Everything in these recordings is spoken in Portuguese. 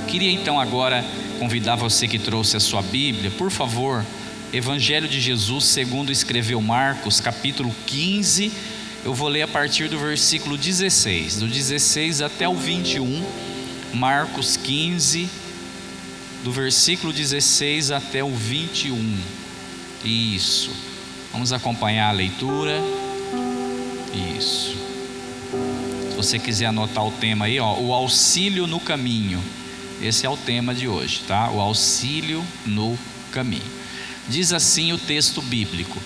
Queria então agora convidar você que trouxe a sua Bíblia, por favor, Evangelho de Jesus segundo escreveu Marcos, capítulo 15, eu vou ler a partir do versículo 16, do 16 até o 21, Marcos 15, do versículo 16 até o 21, isso, vamos acompanhar a leitura, isso, se você quiser anotar o tema aí, ó, o auxílio no caminho, esse é o tema de hoje, tá? O auxílio no caminho. Diz assim o texto bíblico: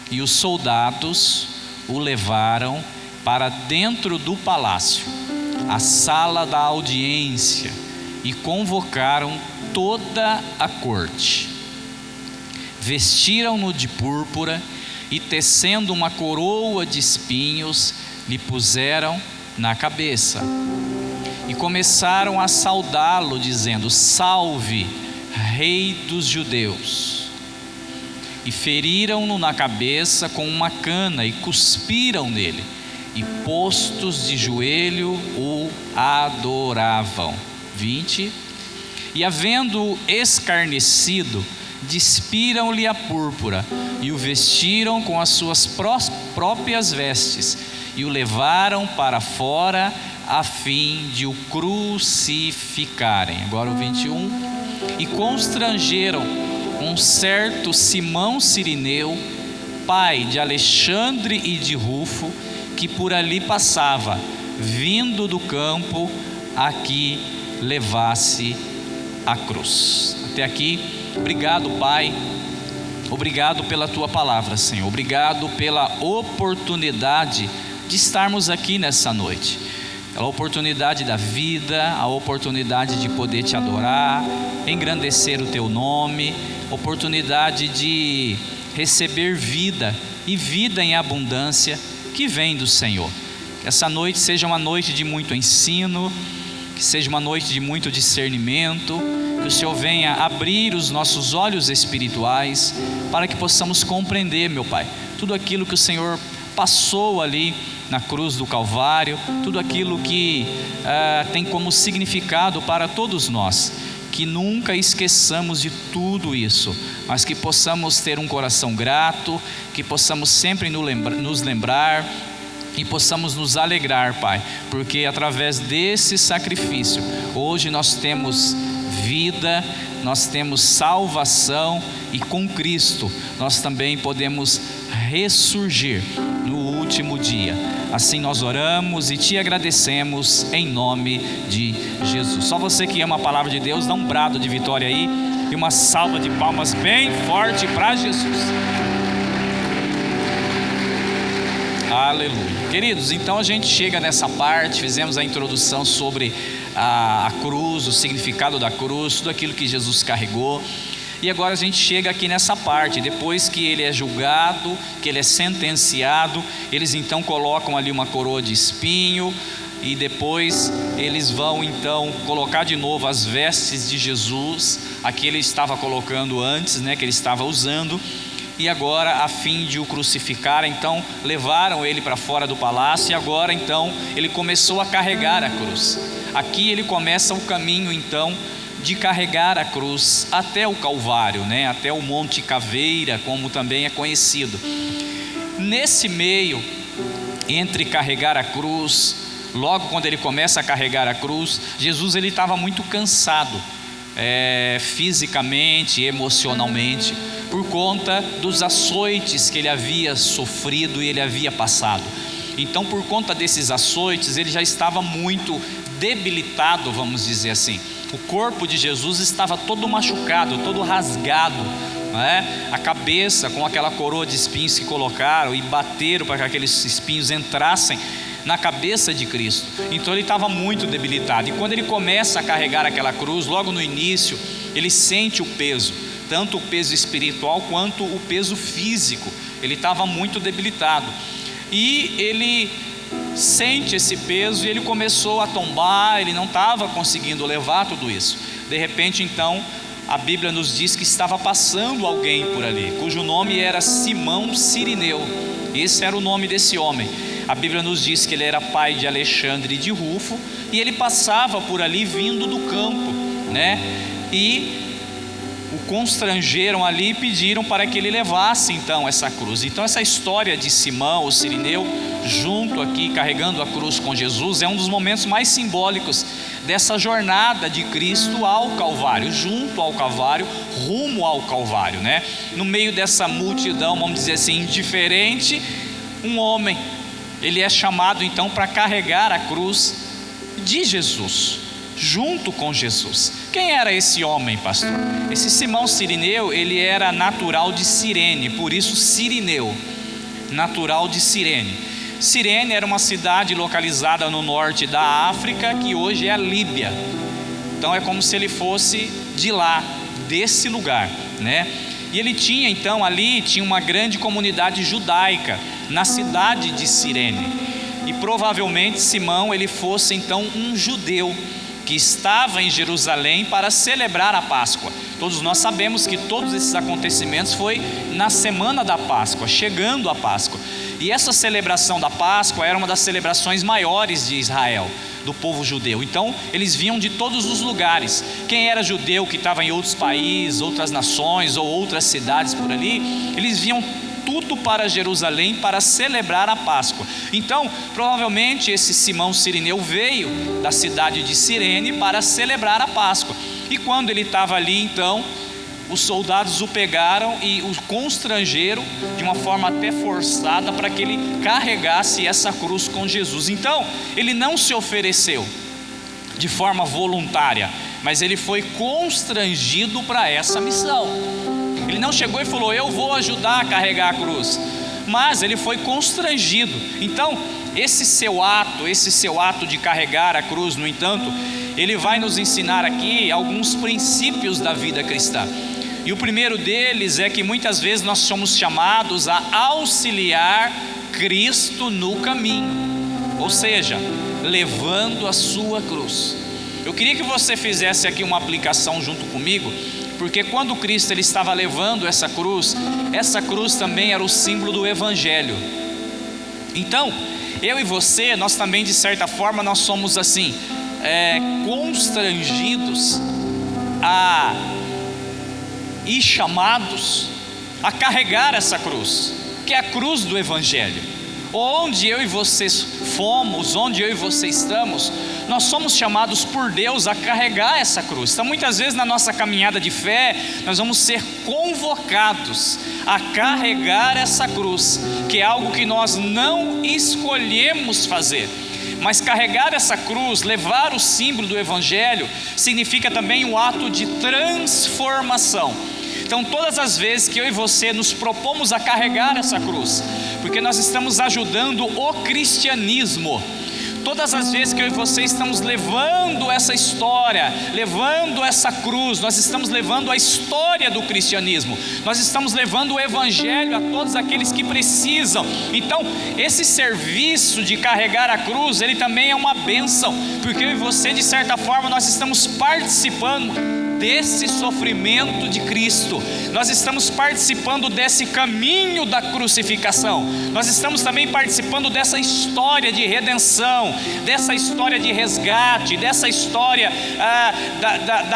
e os soldados o levaram para dentro do palácio, a sala da audiência, e convocaram toda a corte. Vestiram-no de púrpura e, tecendo uma coroa de espinhos, lhe puseram na cabeça. E começaram a saudá-lo, dizendo: salve, Rei dos Judeus. E feriram-no na cabeça com uma cana e cuspiram nele, e postos de joelho o adoravam. 20. E havendo escarnecido, despiram-lhe a púrpura e o vestiram com as suas próprias vestes e o levaram para fora a fim de o crucificarem. Agora o 21. E constrangeram um certo Simão Cirineu, pai de Alexandre e de Rufo, que por ali passava, vindo do campo, a que levasse a cruz. Até aqui, obrigado, Pai, obrigado pela Tua palavra, Senhor, obrigado pela oportunidade de estarmos aqui nessa noite, a oportunidade da vida, a oportunidade de poder Te adorar, engrandecer o Teu nome, oportunidade de receber vida e vida em abundância que vem do Senhor. Que essa noite seja uma noite de muito ensino, que seja uma noite de muito discernimento, que o Senhor venha abrir os nossos olhos espirituais para que possamos compreender, meu Pai, tudo aquilo que o Senhor passou ali na cruz do Calvário, tudo aquilo que tem como significado para todos nós. Que nunca esqueçamos de tudo isso, mas que possamos ter um coração grato, que possamos sempre nos lembrar e possamos nos alegrar, Pai, porque através desse sacrifício, hoje nós temos vida, nós temos salvação e com Cristo nós também podemos ressurgir no último dia. Assim nós oramos e Te agradecemos em nome de Jesus. Só você que ama a palavra de Deus, dá um brado de vitória aí e uma salva de palmas bem forte para Jesus. Aleluia. Queridos, então a gente chega nessa parte, fizemos a introdução sobre a cruz, o significado da cruz, tudo aquilo que Jesus carregou. E agora a gente chega aqui nessa parte, depois que ele é julgado, que ele é sentenciado, eles então colocam ali uma coroa de espinho, e depois eles vão então colocar de novo as vestes de Jesus, aqui ele estava colocando antes, que ele estava usando, e agora a fim de o crucificar, então levaram ele para fora do palácio, e agora então ele começou a carregar a cruz. Aqui ele começa o caminho então de carregar a cruz até o Calvário, até o Monte Caveira, como também é conhecido. Nesse meio, entre carregar a cruz, logo quando ele começa a carregar a cruz, Jesus ele estava muito cansado, fisicamente, emocionalmente, por conta dos açoites que ele havia sofrido e ele havia passado. Então, por conta desses açoites, ele já estava muito debilitado, vamos dizer assim. O corpo de Jesus estava todo machucado, todo rasgado, a cabeça com aquela coroa de espinhos que colocaram e bateram para que aqueles espinhos entrassem na cabeça de Cristo. Então ele estava muito debilitado, e quando ele começa a carregar aquela cruz, logo no início, ele sente o peso, tanto o peso espiritual quanto o peso físico. Ele estava muito debilitado, e ele sente esse peso e ele começou a tombar, ele não estava conseguindo levar tudo isso. De repente então a Bíblia nos diz que estava passando alguém por ali, cujo nome era Simão Cirineu. Esse era o nome desse homem. A Bíblia nos diz que ele era pai de Alexandre e de Rufo, e ele passava por ali vindo do campo, né? E o constrangeram ali e pediram para que ele levasse então essa cruz. Então essa história de Simão, o cirineu, junto aqui, carregando a cruz com Jesus, é um dos momentos mais simbólicos dessa jornada de Cristo ao Calvário, junto ao Calvário, rumo ao Calvário, né? No meio dessa multidão, vamos dizer assim, indiferente, um homem, ele é chamado então para carregar a cruz de Jesus, junto com Jesus. Quem era esse homem, pastor? Esse Simão Cirineu, ele era natural de Cirene, por isso Cirineu, natural de Cirene. Cirene era uma cidade localizada no norte da África, que hoje é a Líbia. Então é como se ele fosse de lá, desse lugar, né? E ele tinha então ali, tinha uma grande comunidade judaica na cidade de Cirene. E provavelmente Simão, ele fosse então um judeu que estava em Jerusalém para celebrar a Páscoa. Todos nós sabemos que todos esses acontecimentos foi na semana da Páscoa, chegando a Páscoa. E essa celebração da Páscoa era uma das celebrações maiores de Israel, do povo judeu. Então eles vinham de todos os lugares. Quem era judeu que estava em outros países, outras nações ou outras cidades por ali, eles vinham tudo para Jerusalém para celebrar a Páscoa. Então provavelmente esse Simão Cirineu veio da cidade de Cirene para celebrar a Páscoa. E quando ele estava ali, então os soldados o pegaram e o constrangeram de uma forma até forçada para que ele carregasse essa cruz com Jesus. Então ele não se ofereceu de forma voluntária, mas ele foi constrangido para essa missão. Ele não chegou e falou: eu vou ajudar a carregar a cruz, mas ele foi constrangido. Então esse seu ato de carregar a cruz, no entanto, ele vai nos ensinar aqui alguns princípios da vida cristã. E o primeiro deles é que muitas vezes nós somos chamados a auxiliar Cristo no caminho, ou seja, levando a sua cruz. Eu queria que você fizesse aqui uma aplicação junto comigo, porque quando Cristo ele estava levando essa cruz também era o símbolo do Evangelho. Então, eu e você, nós também de certa forma, nós somos assim, constrangidos e chamados a carregar essa cruz, que é a cruz do Evangelho. Onde eu e você fomos, onde eu e você estamos, nós somos chamados por Deus a carregar essa cruz. Então muitas vezes na nossa caminhada de fé, nós vamos ser convocados a carregar essa cruz, que é algo que nós não escolhemos fazer. Mas carregar essa cruz, levar o símbolo do Evangelho, significa também um ato de transformação. Então todas as vezes que eu e você nos propomos a carregar essa cruz, porque nós estamos ajudando o cristianismo, todas as vezes que eu e você estamos levando essa história, levando essa cruz, nós estamos levando a história do cristianismo, nós estamos levando o Evangelho a todos aqueles que precisam. Então esse serviço de carregar a cruz, ele também é uma bênção, porque eu e você de certa forma nós estamos participando desse sofrimento de Cristo, nós estamos participando desse caminho da crucificação, nós estamos também participando dessa história de redenção, dessa história de resgate, dessa história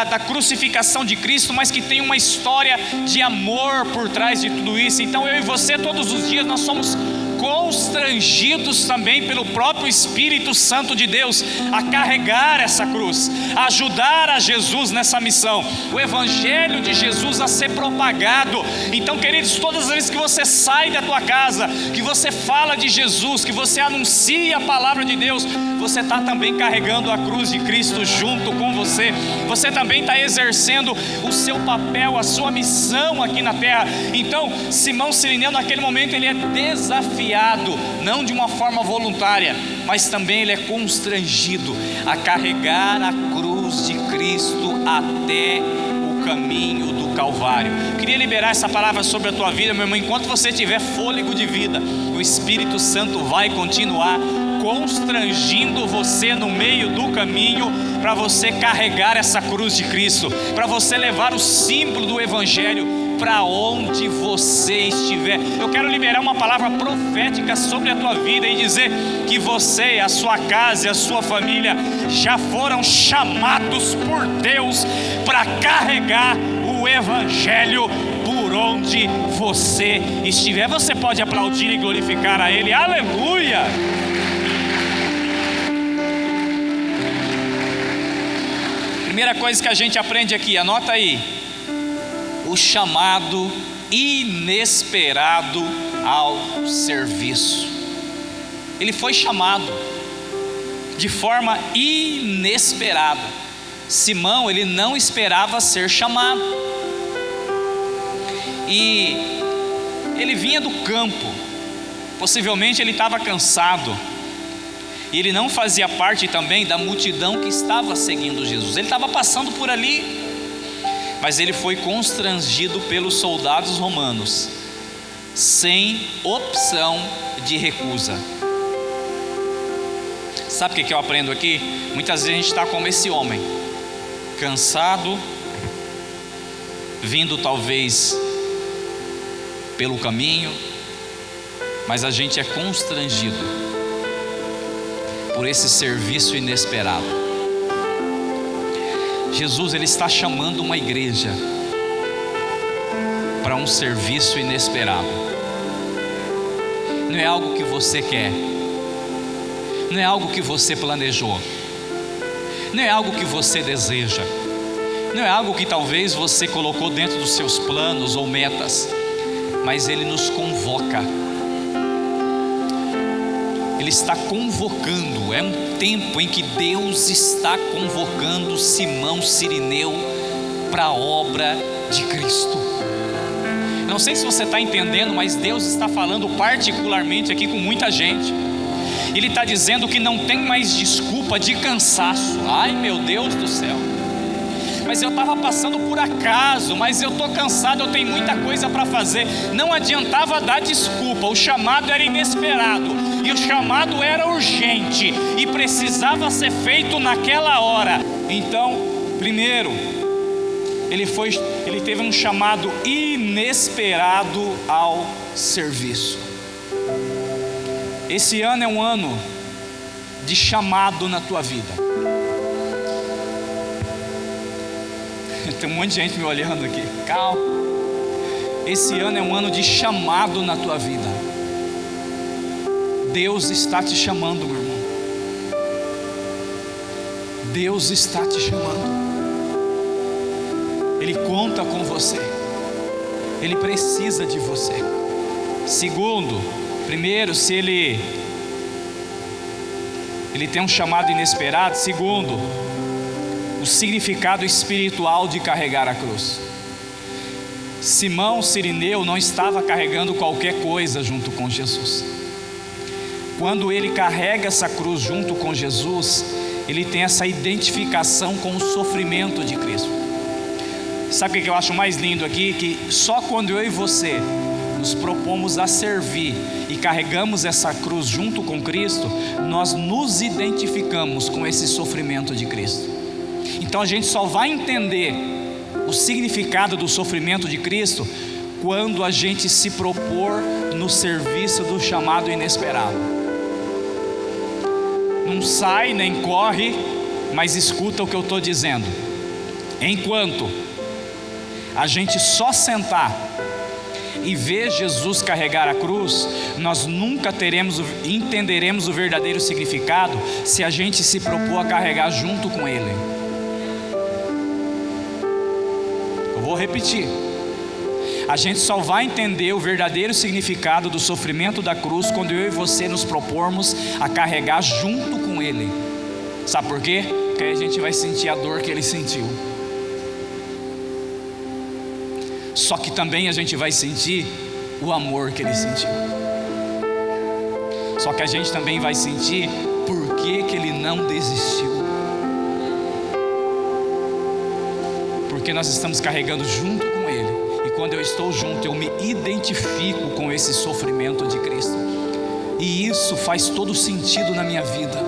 da crucificação de Cristo, mas que tem uma história de amor por trás de tudo isso. Então eu e você todos os dias nós somos constrangidos também pelo próprio Espírito Santo de Deus a carregar essa cruz, a ajudar a Jesus nessa missão, o Evangelho de Jesus a ser propagado. Então queridos, todas as vezes que você sai da tua casa, que você fala de Jesus, que você anuncia a palavra de Deus, você está também carregando a cruz de Cristo junto com você, você também está exercendo o seu papel, a sua missão aqui na terra. Então Simão Cirineu naquele momento ele é desafiado, não de uma forma voluntária, mas também ele é constrangido a carregar a cruz de Cristo até o caminho do Calvário. Queria liberar essa palavra sobre a tua vida, meu irmão. Enquanto você tiver fôlego de vida, o Espírito Santo vai continuar constrangindo você no meio do caminho para você carregar essa cruz de Cristo, para você levar o símbolo do Evangelho para onde você estiver. Eu quero liberar uma palavra profética sobre a tua vida e dizer que você, a sua casa e a sua família já foram chamados por Deus para carregar o Evangelho por onde você estiver. Você pode aplaudir e glorificar a Ele. Aleluia! Primeira coisa que a gente aprende aqui, anota aí: o chamado inesperado ao serviço. Ele foi chamado de forma inesperada. Simão, ele não esperava ser chamado, e ele vinha do campo. Possivelmente ele estava cansado, e ele não fazia parte também da multidão que estava seguindo Jesus. Ele estava passando por ali, mas ele foi constrangido pelos soldados romanos, sem opção de recusa. Sabe o que eu aprendo aqui? Muitas vezes a gente está como esse homem, cansado, vindo talvez pelo caminho, mas a gente é constrangido por esse serviço inesperado. Jesus, ele está chamando uma igreja para um serviço inesperado. Não é algo que você quer, não é algo que você planejou, não é algo que você deseja, não é algo que talvez você colocou dentro dos seus planos ou metas, mas ele nos convoca. Ele está convocando, é um tempo em que Deus está convocando Simão Cirineu para a obra de Cristo. Não sei se você está entendendo, mas Deus está falando particularmente aqui com muita gente. Ele está dizendo que não tem mais desculpa de cansaço. Ai, meu Deus do céu, mas eu estava passando por acaso, mas eu estou cansado, eu tenho muita coisa para fazer. Não adiantava dar desculpa, o chamado era inesperado, e o chamado era urgente, e precisava ser feito naquela hora. Então, primeiro, ele teve um chamado inesperado ao serviço. Esse ano é um ano de chamado na tua vida. Tem um monte de gente me olhando aqui. Calma. Esse ano é um ano de chamado na tua vida. Deus está te chamando, meu irmão. Deus está te chamando. Ele conta com você. Ele precisa de você. Segundo, primeiro, se ele tem um chamado inesperado. Segundo, o significado espiritual de carregar a cruz. Simão Cirineu não estava carregando qualquer coisa junto com Jesus. Quando ele carrega essa cruz junto com Jesus, ele tem essa identificação com o sofrimento de Cristo. Sabe o que eu acho mais lindo aqui? Que só quando eu e você nos propomos a servir e carregamos essa cruz junto com Cristo, nós nos identificamos com esse sofrimento de Cristo. Então a gente só vai entender o significado do sofrimento de Cristo quando a gente se propor no serviço do chamado inesperado. Não sai nem corre, mas escuta o que eu estou dizendo. Enquanto a gente só sentar e ver Jesus carregar a cruz, nós nunca entenderemos o verdadeiro significado se a gente se propor a carregar junto com Ele. Eu vou repetir. A gente só vai entender o verdadeiro significado do sofrimento da cruz quando eu e você nos propormos a carregar junto com Ele. Sabe por quê? Porque aí a gente vai sentir a dor que Ele sentiu. Só que também a gente vai sentir o amor que Ele sentiu. Só que a gente também vai sentir por que Ele não desistiu. Porque nós estamos carregando junto com Ele. E quando eu estou junto, eu me identifico com esse sofrimento de Cristo. E isso faz todo sentido na minha vida.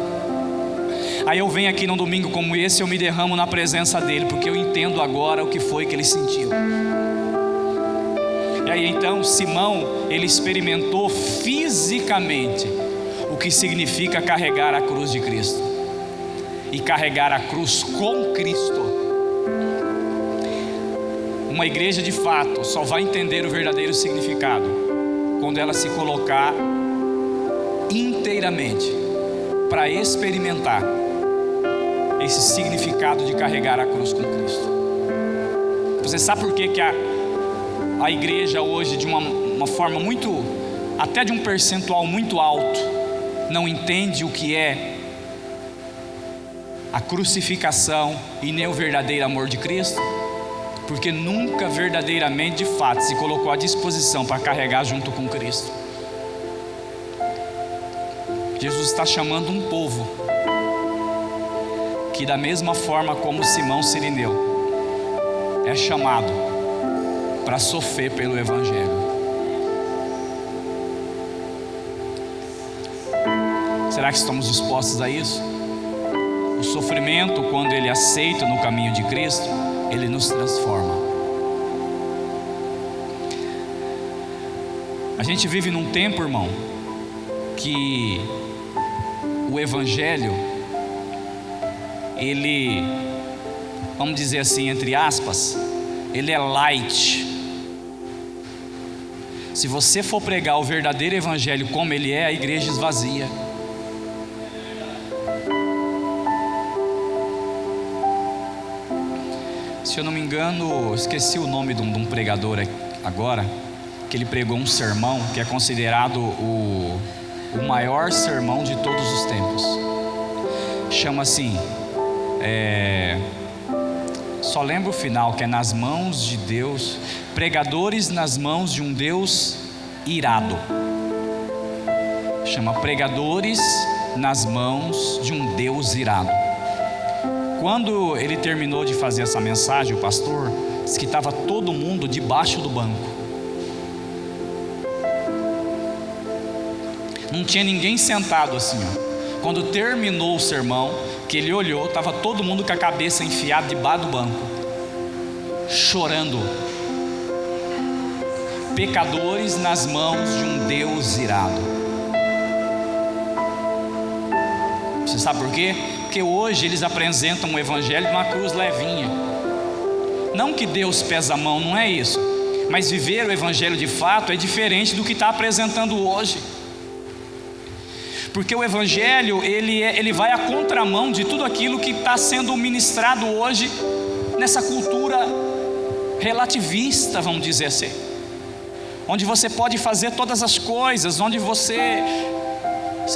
Aí eu venho aqui num domingo como esse, eu me derramo na presença dEle, porque eu entendo agora o que foi que Ele sentiu. E aí então Simão, ele experimentou fisicamente o que significa carregar a cruz de Cristo e carregar a cruz com Cristo. Uma igreja de fato só vai entender o verdadeiro significado quando ela se colocar inteiramente para experimentar esse significado de carregar a cruz com Cristo. Você sabe por que a igreja hoje, de uma forma muito, até de um percentual muito alto, não entende o que é a crucificação e nem o verdadeiro amor de Cristo? Porque nunca verdadeiramente, de fato, se colocou à disposição para carregar junto com Cristo. Jesus está chamando um povo que, da mesma forma como Simão Cirineu, é chamado para sofrer pelo Evangelho. Será que estamos dispostos a isso? O sofrimento, quando ele aceita no caminho de Cristo, ele nos transforma. A gente vive num tempo, irmão, que o Evangelho, ele, vamos dizer assim, entre aspas, ele é light. Se você for pregar o verdadeiro Evangelho como ele é, a igreja esvazia. Se eu não me engano, esqueci o nome de um pregador agora, que ele pregou um sermão que é considerado o maior sermão de todos os tempos. Chama assim, só lembro o final, que é nas mãos de Deus, pregadores nas mãos de um Deus irado. Chama pregadores nas mãos de um Deus irado. Quando ele terminou de fazer essa mensagem, o pastor disse que estava todo mundo debaixo do banco. Não tinha ninguém sentado assim, ó. Quando terminou o sermão, que ele olhou, estava todo mundo com a cabeça enfiada debaixo do banco, chorando. Pecadores nas mãos de um Deus irado. Você sabe por quê? Porque hoje eles apresentam o Evangelho de uma cruz levinha. Não que Deus pesa a mão, não é isso. Mas viver o Evangelho de fato é diferente do que está apresentando hoje. Porque o Evangelho, ele vai à contramão de tudo aquilo que está sendo ministrado hoje nessa cultura relativista, vamos dizer assim. Onde você pode fazer todas as coisas, onde você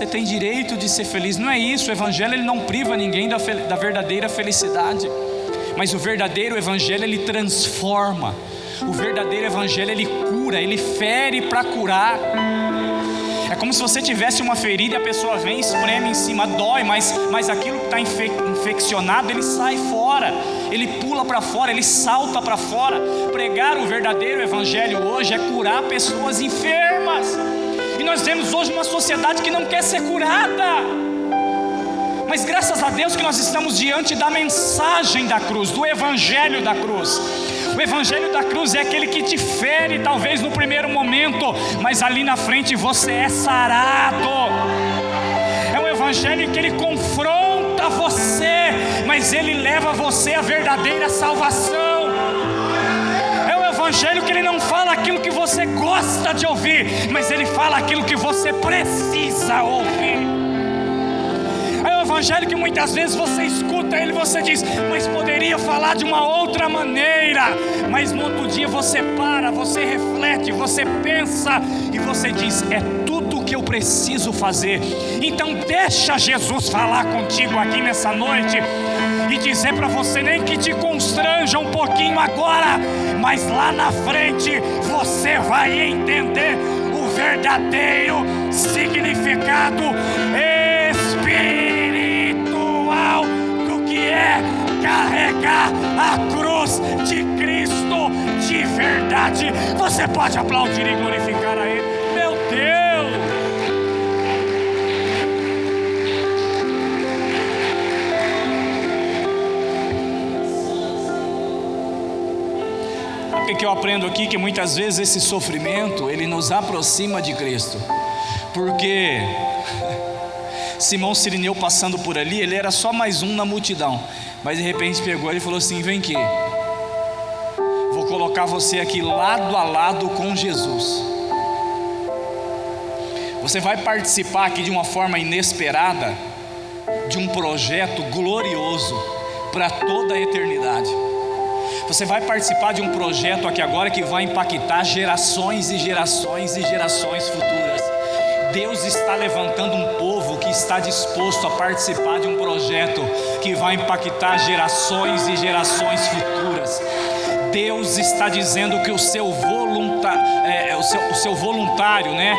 tem direito de ser feliz. Não é isso, o Evangelho ele não priva ninguém da verdadeira felicidade. Mas o verdadeiro Evangelho ele transforma. O verdadeiro Evangelho ele cura, ele fere para curar. É como se você tivesse uma ferida e a pessoa vem e espreme em cima, dói, mas aquilo que está infeccionado, ele sai fora, ele pula para fora, ele salta para fora. Pregar o verdadeiro Evangelho hoje é curar pessoas enfermas. E nós temos hoje uma sociedade que não quer ser curada. Mas graças a Deus que nós estamos diante da mensagem da cruz, do Evangelho da cruz. O Evangelho da cruz é aquele que te fere talvez no primeiro momento, mas ali na frente você é sarado. É um Evangelho que ele confronta você, mas ele leva você à verdadeira salvação. É um Evangelho que ele não fala aquilo que você gosta de ouvir, mas ele fala aquilo que você precisa ouvir. Evangelho que muitas vezes você escuta ele, você diz, mas poderia falar de uma outra maneira. Mas no outro dia você para, você reflete, você pensa e você diz, é tudo o que eu preciso fazer. Então deixa Jesus falar contigo aqui nessa noite e dizer para você, nem que te constranja um pouquinho agora, mas lá na frente você vai entender o verdadeiro significado carregar a cruz de Cristo de verdade. Você pode aplaudir e glorificar a Ele. Meu Deus! A Sabe o que eu aprendo aqui? Que muitas vezes esse sofrimento, ele nos aproxima de Cristo. Porque Simão Cirineu passando por ali, ele era só mais um na multidão. Mas de repente pegou ele e falou assim: vem aqui, vou colocar você aqui lado a lado com Jesus. Você vai participar aqui de uma forma inesperada de um projeto glorioso para toda a eternidade. Você vai participar de um projeto aqui agora que vai impactar gerações e gerações e gerações futuras. Deus está levantando um povo que está disposto a participar de um projeto que vai impactar gerações e gerações futuras. Deus está dizendo que o seu voluntário, né?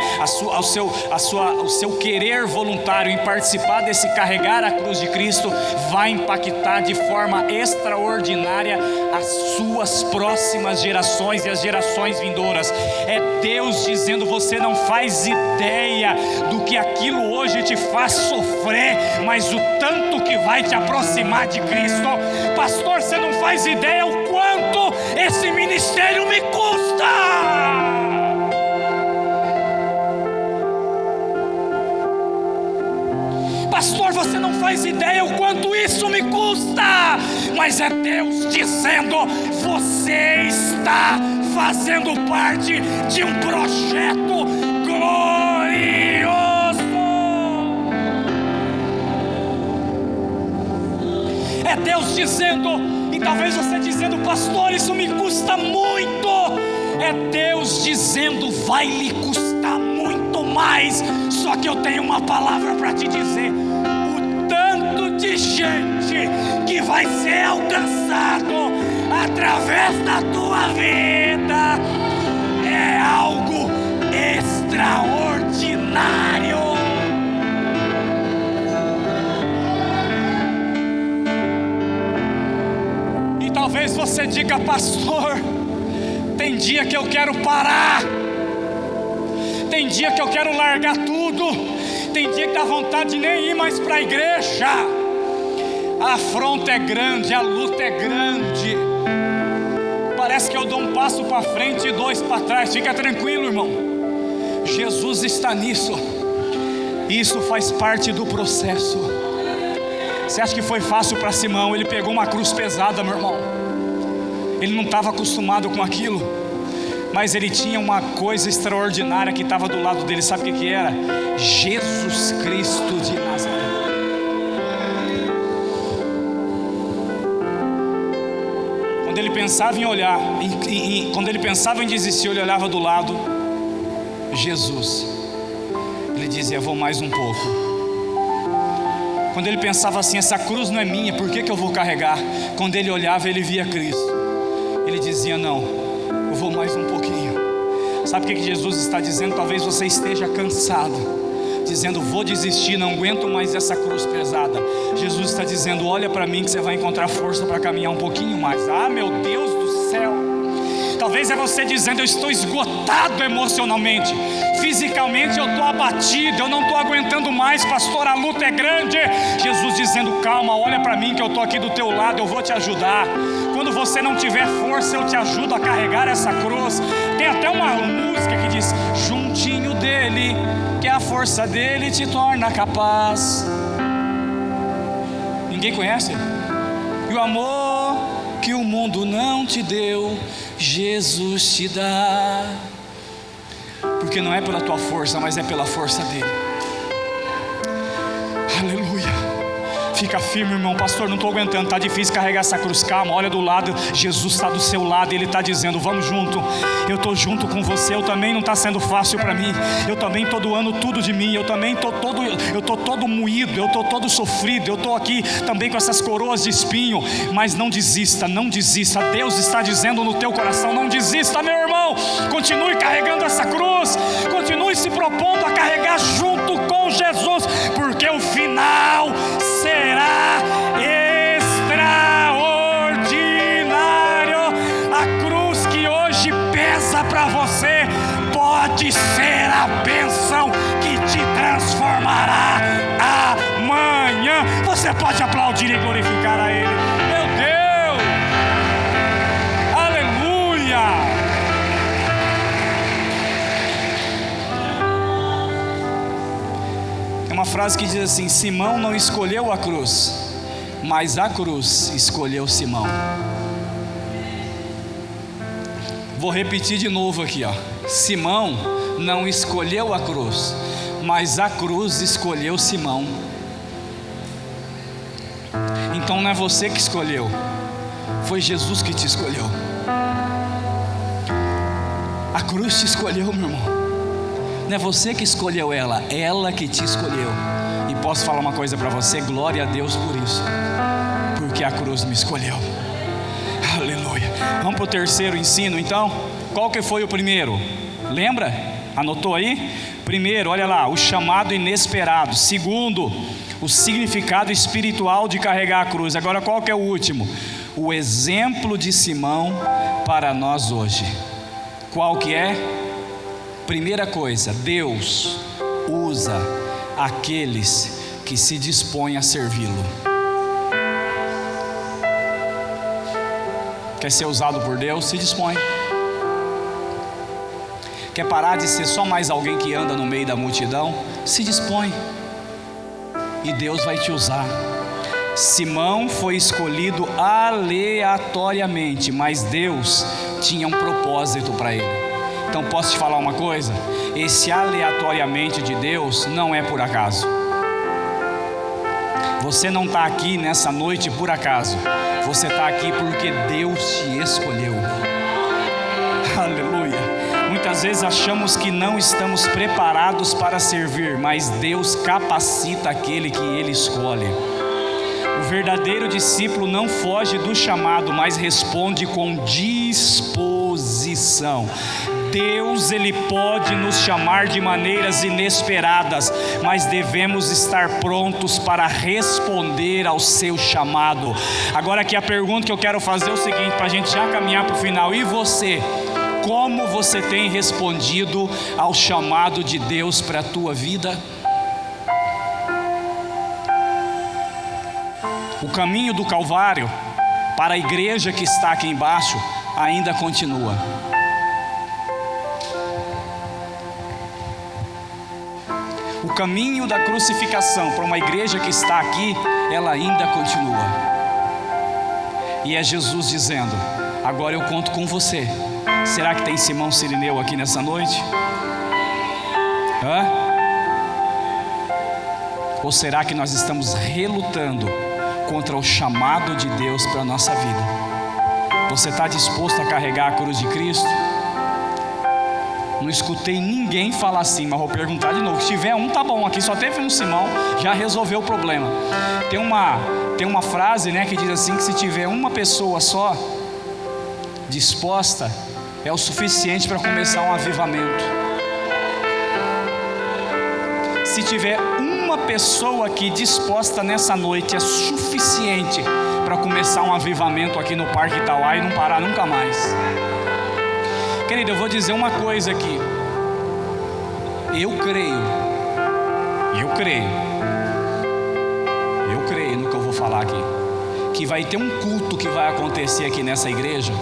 O seu querer voluntário em participar desse carregar a cruz de Cristo vai impactar de forma extraordinária as suas próximas gerações e as gerações vindouras. É Deus dizendo: você não faz ideia do que aquilo hoje te faz sofrer, mas o tanto que vai te aproximar de Cristo. Pastor, você não faz ideia o quanto esse ministério me custa. Pastor, você não faz ideia o quanto isso me custa. Mas é Deus dizendo: você está fazendo parte de um projeto glorioso. É Deus dizendo. E talvez você dizendo: pastor, isso me custa muito. É Deus dizendo: vai lhe custar muito mais. Só que eu tenho uma palavra para te dizer: o tanto de gente que vai ser alcançado através da tua vida é algo extraordinário. E talvez você diga: pastor, tem dia que eu quero parar, tem dia que eu quero largar tudo, tem dia que dá vontade de nem ir mais para a igreja. A afronta é grande, a luta é grande. Parece que eu dou um passo para frente e dois para trás. Fica tranquilo, irmão, Jesus está nisso. Isso faz parte do processo. Você acha que foi fácil para Simão? Ele pegou uma cruz pesada, meu irmão. Ele não estava acostumado com aquilo, mas ele tinha uma coisa extraordinária que estava do lado dele. Sabe o que era? Jesus Cristo de Nazaré. Quando ele pensava em olhar, quando ele pensava em desistir, ele olhava do lado, Jesus. Ele dizia: vou mais um pouco. Quando ele pensava assim: essa cruz não é minha, por que eu vou carregar? Quando ele olhava, ele via Cristo. Ele dizia: não, eu vou mais um pouquinho. Sabe o que Jesus está dizendo? Talvez você esteja cansado, dizendo: vou desistir, não aguento mais essa cruz pesada. Jesus está dizendo: olha para mim que você vai encontrar força para caminhar um pouquinho mais. Ah, meu Deus do céu. Talvez é você dizendo: eu estou esgotado emocionalmente, fisicamente eu estou abatido, eu não estou aguentando mais, pastor, a luta é grande. Jesus dizendo: calma, olha para mim que eu estou aqui do teu lado, eu vou te ajudar. Quando você não tiver força, eu te ajudo a carregar essa cruz. Tem até uma música que diz: juntinho dele, que a força dele te torna capaz. Ninguém conhece? E o amor que o mundo não te deu, Jesus te dá. Porque não é pela tua força, mas é pela força dele. Aleluia. Fica firme, irmão. Pastor, não estou aguentando, está difícil carregar essa cruz. Calma, olha do lado, Jesus está do seu lado e Ele está dizendo: vamos junto, eu estou junto com você. Eu também não está sendo fácil para mim, eu também estou doando tudo de mim, eu também estou todo moído, eu estou todo sofrido, eu estou aqui também com essas coroas de espinho. Mas não desista, não desista. Deus está dizendo no teu coração: não desista, meu irmão. Continue carregando essa cruz, continue se propondo a carregar junto com Jesus, porque o final será extraordinário. A cruz que hoje pesa para você pode ser a bênção que te transformará amanhã. Você pode aplaudir e glorificar a Ele. Meu Deus, aleluia. frase que diz assim: Simão não escolheu a cruz, mas a cruz escolheu Simão. Vou repetir de novo aqui, ó. Simão não escolheu a cruz, mas a cruz escolheu Simão. Então não é você que escolheu, foi Jesus que te escolheu. A cruz te escolheu, meu irmão. Não é você que escolheu ela, ela que te escolheu. E posso falar uma coisa para você: glória a Deus por isso, porque a cruz me escolheu. Aleluia. Vamos para o terceiro ensino então. Qual que foi o primeiro? Lembra? Anotou aí? Primeiro, olha lá, o chamado inesperado. Segundo, o significado espiritual de carregar a cruz. Agora qual que é o último? O exemplo de Simão para nós hoje. Qual que é? Primeira coisa, Deus usa aqueles que se dispõem a servi-lo. Quer ser usado por Deus? Se dispõe. Quer parar de ser só mais alguém que anda no meio da multidão? Se dispõe, e Deus vai te usar. Simão foi escolhido aleatoriamente, mas Deus tinha um propósito para ele. Então posso te falar uma coisa? Esse aleatoriamente de Deus não é por acaso. Você não está aqui nessa noite por acaso. Você está aqui porque Deus te escolheu. Aleluia. Muitas vezes achamos que não estamos preparados para servir, mas Deus capacita aquele que Ele escolhe. O verdadeiro discípulo não foge do chamado, mas responde com disposição. Deus, Ele pode nos chamar de maneiras inesperadas, mas devemos estar prontos para responder ao seu chamado. Agora aqui a pergunta que eu quero fazer é o seguinte, para a gente já caminhar para o final: e você? Como você tem respondido ao chamado de Deus para a tua vida? O caminho do Calvário para a igreja que está aqui embaixo ainda continua. O caminho da crucificação para uma igreja que está aqui, ela ainda continua. E é Jesus dizendo: agora eu conto com você. Será que tem Simão Sirineu aqui nessa noite? Ou será que nós estamos relutando contra o chamado de Deus para a nossa vida? Você está disposto a carregar a cruz de Cristo? Não escutei ninguém falar assim, mas vou perguntar de novo. Se tiver um, tá bom. Aqui só teve um Simão, já resolveu o problema. Tem uma frase, né, que diz assim, que se tiver uma pessoa só disposta, é o suficiente para começar um avivamento. Se tiver uma pessoa aqui disposta nessa noite, é suficiente para começar um avivamento aqui no Parque Itauá e não parar nunca mais. Querido, eu vou dizer uma coisa aqui. Eu creio no que eu vou falar aqui, que vai ter um culto que vai acontecer aqui nessa igreja,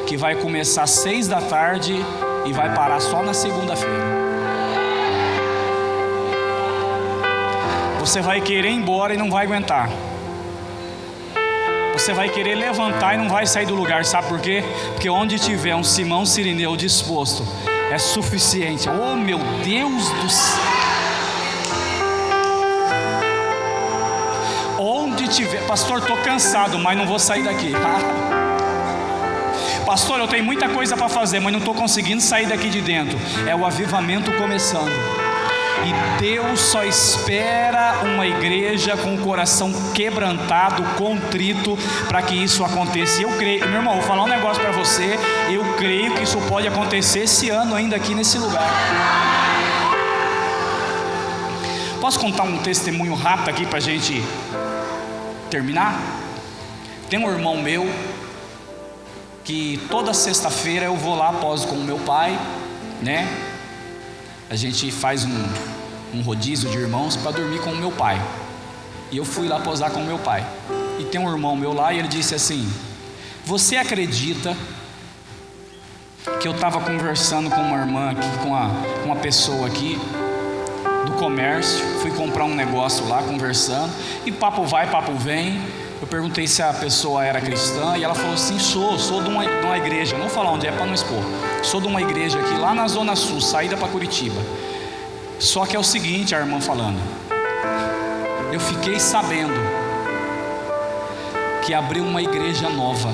que vai começar às 6 da tarde e vai parar só na segunda-feira. Você vai querer ir embora e não vai aguentar. Você vai querer levantar e não vai sair do lugar. Sabe por quê? Porque onde tiver um Simão Sirineu disposto, é suficiente. Oh, meu Deus do céu! Onde tiver... Pastor, estou cansado, mas não vou sair daqui. Pastor, eu tenho muita coisa para fazer, mas não estou conseguindo sair daqui de dentro. É o avivamento começando. E Deus só espera uma igreja com o coração quebrantado, contrito, para que isso aconteça. E eu creio, meu irmão, vou falar um negócio para você. Eu creio que isso pode acontecer esse ano ainda aqui nesse lugar. Posso contar um testemunho rápido aqui para a gente terminar? Tem um irmão meu que toda sexta-feira eu vou lá após com o meu pai, né? A gente faz um rodízio de irmãos para dormir com o meu pai. E eu fui lá posar com o meu pai. E tem um irmão meu lá e ele disse assim: você acredita que eu estava conversando com uma irmã aqui, com uma pessoa aqui, do comércio, fui comprar um negócio lá, conversando, e papo vai, papo vem. Eu perguntei se a pessoa era cristã, e ela falou assim: sou de uma igreja, não vou falar onde é para não expor, sou de uma igreja aqui lá na Zona Sul, saída para Curitiba. Só que é o seguinte, a irmã falando, eu fiquei sabendo que abriu uma igreja nova.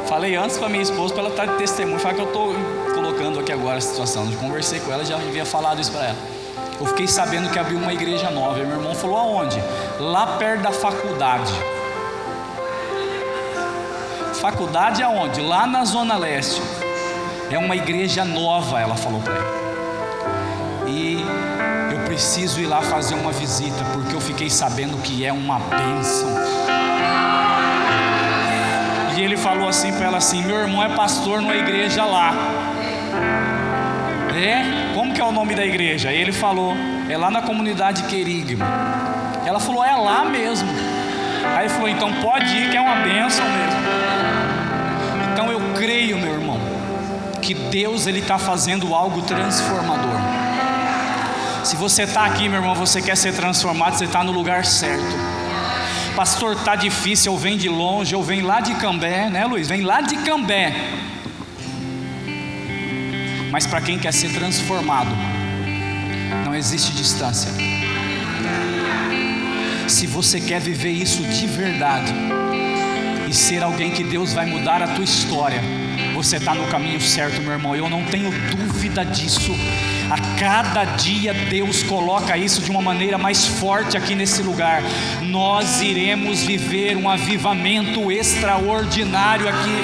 Falei antes para minha esposa, para ela estar de testemunho. Falei que eu estou colocando aqui agora a situação. Eu conversei com ela, já havia falado isso para ela. Eu fiquei sabendo que abriu uma igreja nova. E meu irmão falou: aonde? Lá perto da faculdade. Faculdade aonde? Lá na Zona Leste. É uma igreja nova, ela falou para ele. E eu preciso ir lá fazer uma visita, porque eu fiquei sabendo que é uma bênção. E ele falou assim para ela assim: meu irmão é pastor numa igreja lá. É? Como que é o nome da igreja? Aí ele falou: é lá na comunidade Querigma. Ela falou: é lá mesmo. Aí ele falou: então pode ir, que é uma bênção mesmo. Então eu creio, meu irmão, que Deus ele está fazendo algo transformador. Se você está aqui, meu irmão, você quer ser transformado, você está no lugar certo. Pastor, está difícil, eu venho de longe, eu venho lá de Cambé, né, Luiz? Vem lá de Cambé. Mas para quem quer ser transformado, não existe distância. Se você quer viver isso de verdade e ser alguém que Deus vai mudar a tua história, você está no caminho certo, meu irmão. Eu não tenho dúvida disso. A cada dia Deus coloca isso de uma maneira mais forte aqui nesse lugar. Nós iremos viver um avivamento extraordinário aqui.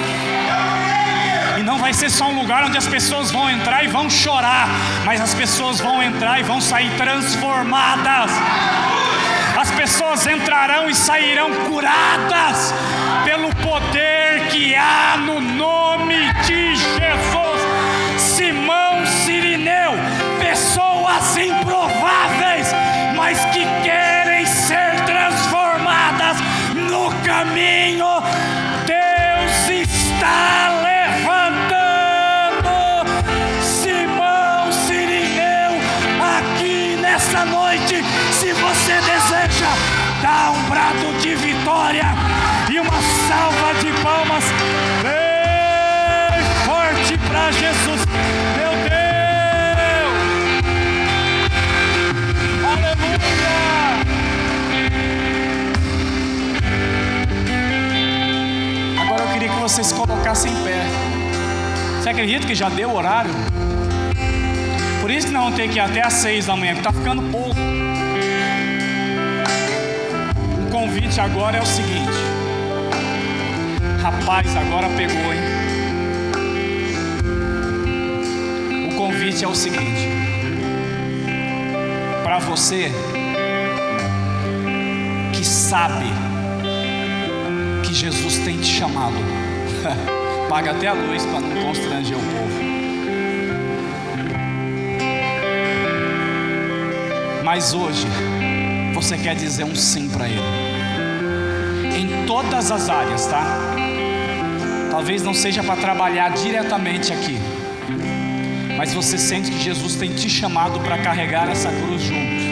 E não vai ser só um lugar onde as pessoas vão entrar e vão chorar, mas as pessoas vão entrar e vão sair transformadas. As pessoas entrarão e sairão curadas pelo poder que há no nome de Jesus. Simão Sirineu, pessoas improváveis, mas que querem ser transformadas no caminho. Deus está levantando Simão Sirineu aqui nessa noite. Se você deseja, dá um brado de vitória e uma salva de palmas bem forte para Jesus. Meu Deus, aleluia. Agora eu queria que vocês se colocassem em pé. Você acredita que já deu o horário? Por isso que nós vamos ter que ir até às 6 da manhã, porque está ficando pouco. O convite agora é o seguinte. Rapaz, agora pegou, hein? O convite é o seguinte: para você que sabe que Jesus tem te chamado, paga até a luz para não constranger o povo. Mas hoje você quer dizer um sim para Ele em todas as áreas, tá? Talvez não seja para trabalhar diretamente aqui, mas você sente que Jesus tem te chamado para carregar essa cruz junto.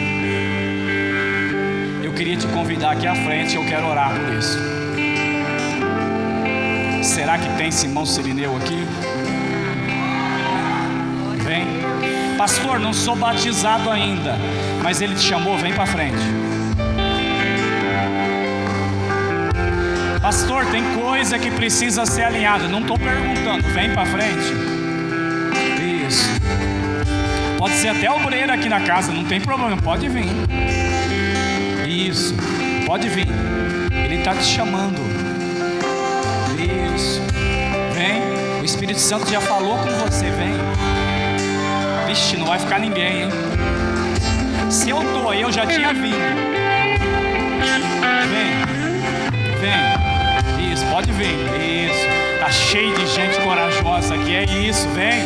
Eu queria te convidar aqui à frente, eu quero orar por isso. Será que tem Simão Sirineu aqui? Vem. Pastor, não sou batizado ainda, mas ele te chamou, vem para frente. Pastor, tem coisa que precisa ser alinhada. Não estou perguntando, vem para frente. Isso. Pode ser até obreiro aqui na casa, não tem problema, pode vir. Isso, pode vir. Ele está te chamando. Isso. Vem. O Espírito Santo já falou com você, vem. Vixe, não vai ficar ninguém, hein? Se eu estou aí, eu já tinha vindo. Vem. Isso, pode vir. Isso. Tá cheio de gente corajosa aqui. É isso, vem.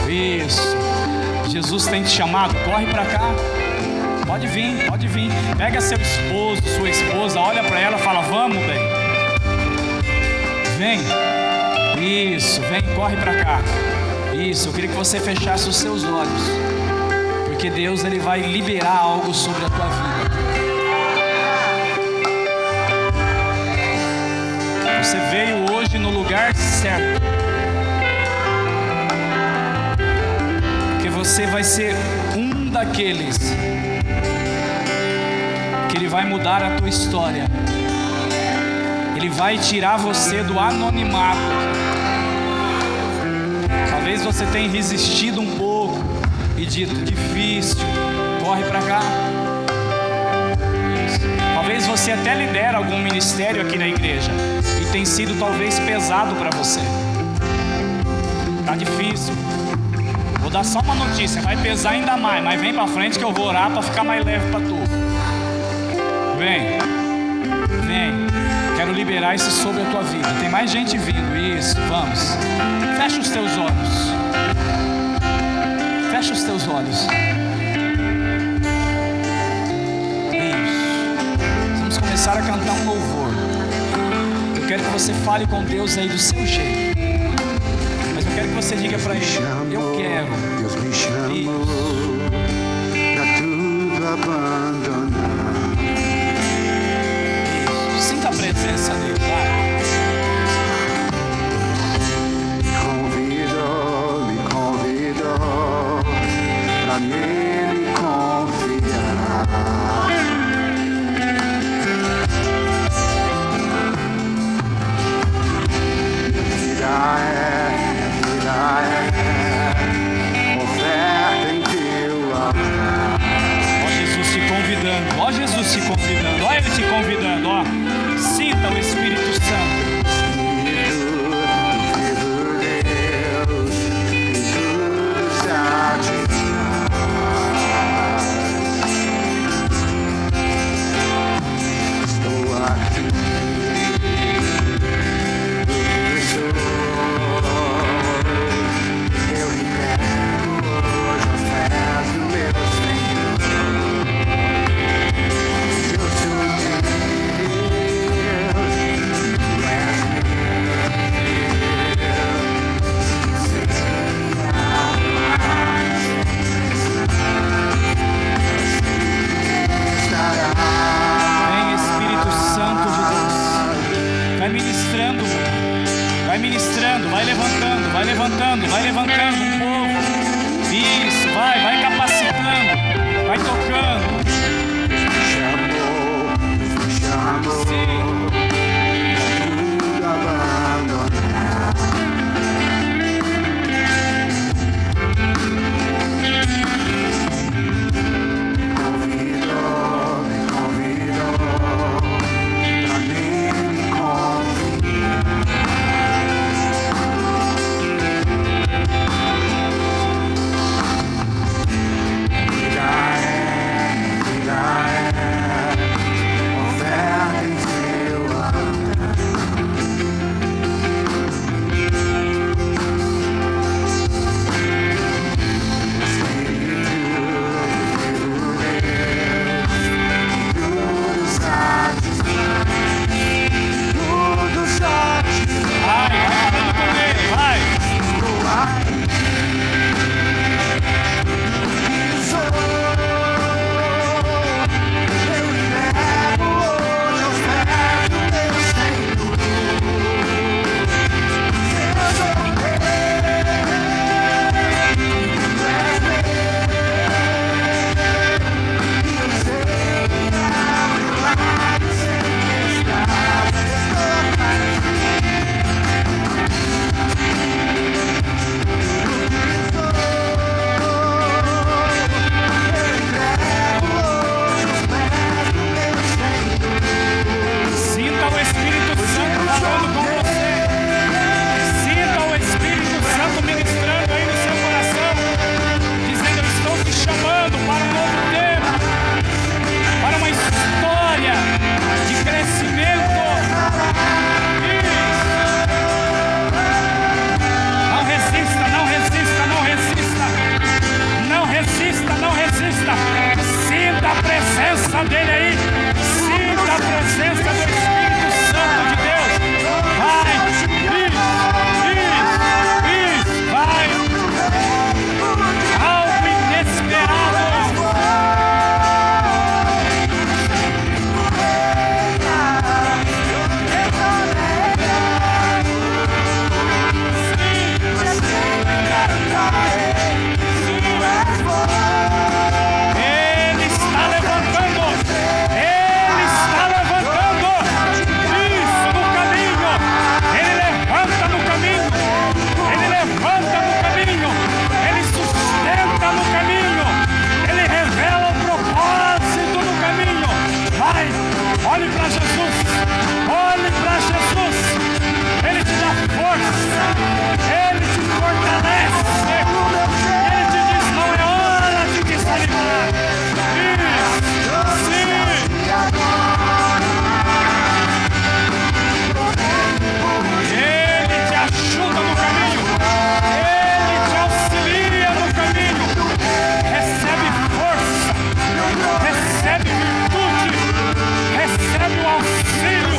Isso. Jesus tem te chamado. Corre para cá. Pode vir. Pega seu esposo, sua esposa. Olha para ela e fala: vamos, bem. Vem. Isso, vem, corre para cá. Isso, eu queria que você fechasse os seus olhos, porque Deus ele vai liberar algo sobre a tua vida. Você veio hoje no lugar certo, porque você vai ser um daqueles que ele vai mudar a tua história. Ele vai tirar você do anonimato. Talvez você tenha resistido um pouco e dito, difícil, corre para cá. Talvez você até lidera algum ministério aqui na igreja e tem sido talvez pesado para você. Tá difícil. Vou dar só uma notícia, vai pesar ainda mais, mas vem para frente que eu vou orar para ficar mais leve para tu. Vem. Quero liberar isso sobre a tua vida. Tem mais gente vindo. Isso, vamos. Fecha os teus olhos. Fecha os teus olhos. Isso. Vamos começar a cantar um louvor. Eu quero que você fale com Deus aí do seu jeito. Mas eu quero que você diga para Ele: eu quero. Deus me chamou pra tudo abandonar. Sinta a presença dele, vai. Me convidou pra nele confiar. Vida é oferta em teu altar. Ó Jesus te convidando, ó Jesus te convidando, ó Ele te convidando, ó. Sinta o Espírito Santo. Vai levantando um povo. Isso, vai capacitando, vai tocando. Me chamou, Sim. tudo abandonar. Me convidou pra nele confiar. presença dele aí. Sinta a presença do Espírito Santo de Deus. Vai. animar. Isso. Sim. Ele te ajuda no caminho. Ele te auxilia no caminho. Recebe força. Recebe virtude. Recebe o auxílio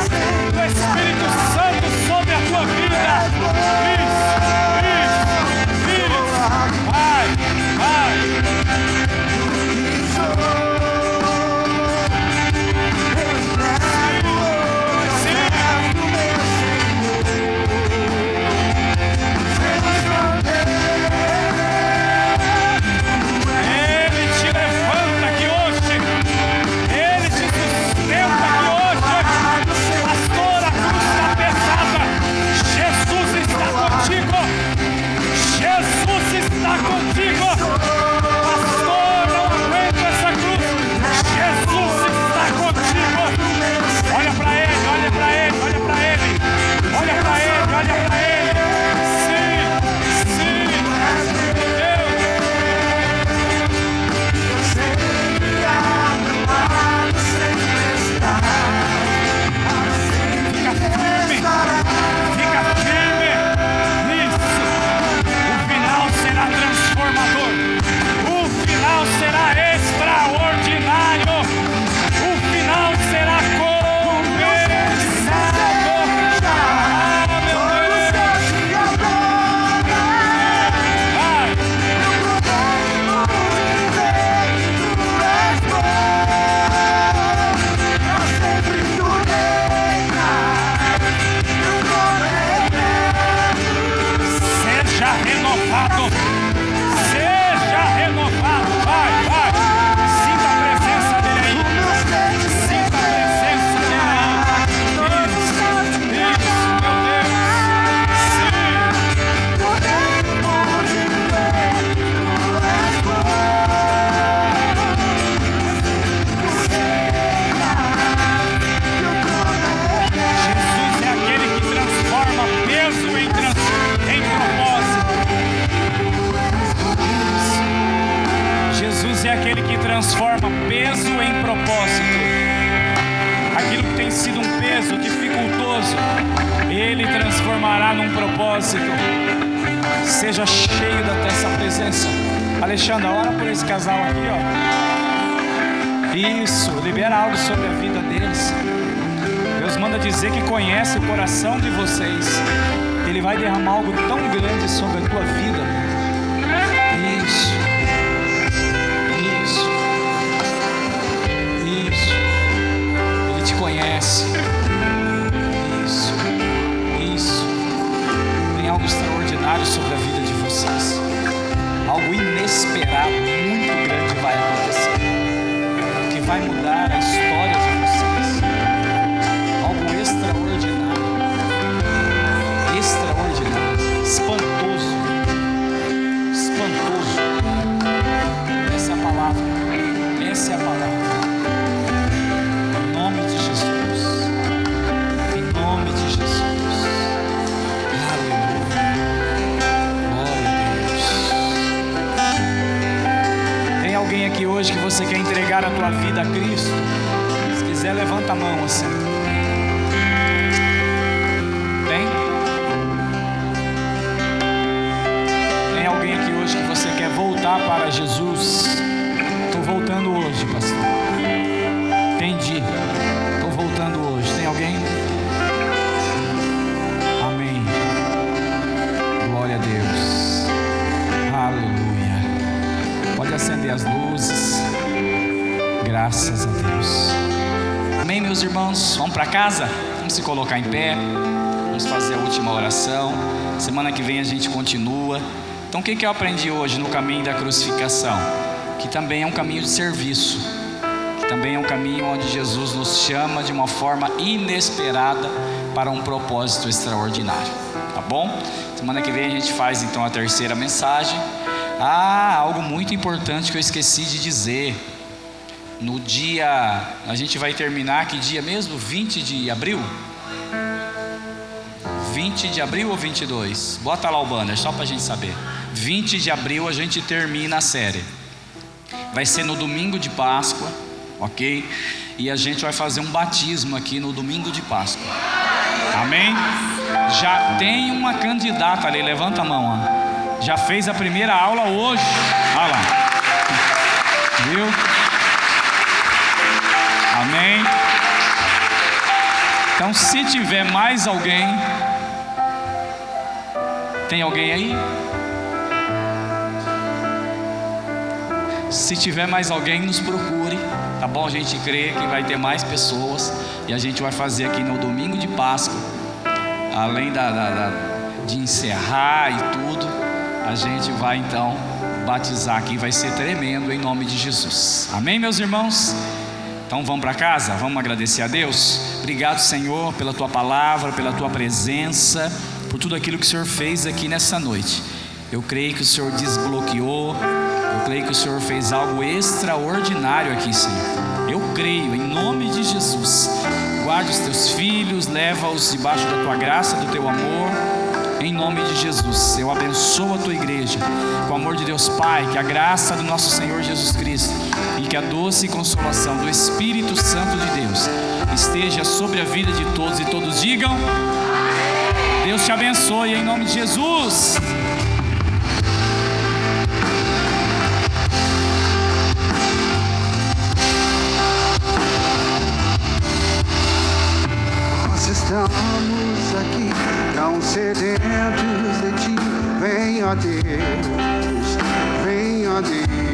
do Espírito Santo sobre a tua vida. Isso. Vai. Transforma peso em propósito. Aquilo que tem sido um peso dificultoso, Ele transformará num propósito. Seja cheio dessa presença. Alexandre, ora por esse casal aqui, ó. Isso, libera algo sobre a vida deles. Deus manda dizer que conhece o coração de vocês. Ele vai derramar algo tão grande sobre a tua vida. Isso. Conhece. Isso. Tem algo extraordinário sobre a vida de vocês. Algo inesperado, muito grande vai acontecer, que vai mudar a história de vocês. Algo extraordinário, espantoso. Essa é a palavra. Aqui hoje que você quer entregar a tua vida a Cristo? Se quiser, levanta a mão assim. Tem alguém aqui hoje que você quer voltar para Jesus? Estou voltando hoje, pastor. Entendi. Estou voltando hoje. Tem alguém? Amém. Glória a Deus. Aleluia. Pode acender as luzes. Graças a Deus. Amém, meus irmãos? Vamos para casa? Vamos se colocar em pé. Vamos fazer a última oração. Semana que vem a gente continua. Então o que eu aprendi hoje no caminho da crucificação? Que também é um caminho de serviço. Que também é um caminho onde Jesus nos chama de uma forma inesperada para um propósito extraordinário. Tá bom? Semana que vem a gente faz então a terceira mensagem. Algo muito importante que eu esqueci de dizer. No dia, a gente vai terminar, que dia mesmo? 20 de abril? 20 de abril ou 22? Bota lá o banner, só pra gente saber. 20 de abril a gente termina a série. vai ser no domingo de Páscoa, ok? E a gente vai fazer um batismo aqui no domingo de Páscoa. Amém? Já tem uma candidata ali, levanta a mão, ó. Já fez a primeira aula hoje. Olha lá. Viu? Amém? Então, se tiver mais alguém, tem alguém aí? Se tiver mais alguém, nos procure, tá bom? A gente crê que vai ter mais pessoas e a gente vai fazer aqui no domingo de Páscoa, além de encerrar e tudo, a gente vai então batizar aqui, vai ser tremendo em nome de Jesus. Amém, meus irmãos? Então vamos para casa, vamos agradecer a Deus. Obrigado, Senhor, pela Tua palavra, pela Tua presença, por tudo aquilo que o Senhor fez aqui nessa noite. Eu creio que o Senhor desbloqueou, eu creio que o Senhor fez algo extraordinário aqui, Senhor. Eu creio, em nome de Jesus. Guarda os Teus filhos, leva-os debaixo da Tua graça, do Teu amor, em nome de Jesus. Eu abençoo a Tua igreja, com o amor de Deus Pai, que a graça do nosso Senhor Jesus Cristo e que a doce consolação do Espírito Santo de Deus esteja sobre a vida de todos, e todos digam: Deus te abençoe em nome de Jesus. Nós estamos aqui, tão sedentos de Ti. Venha Deus, venha Deus.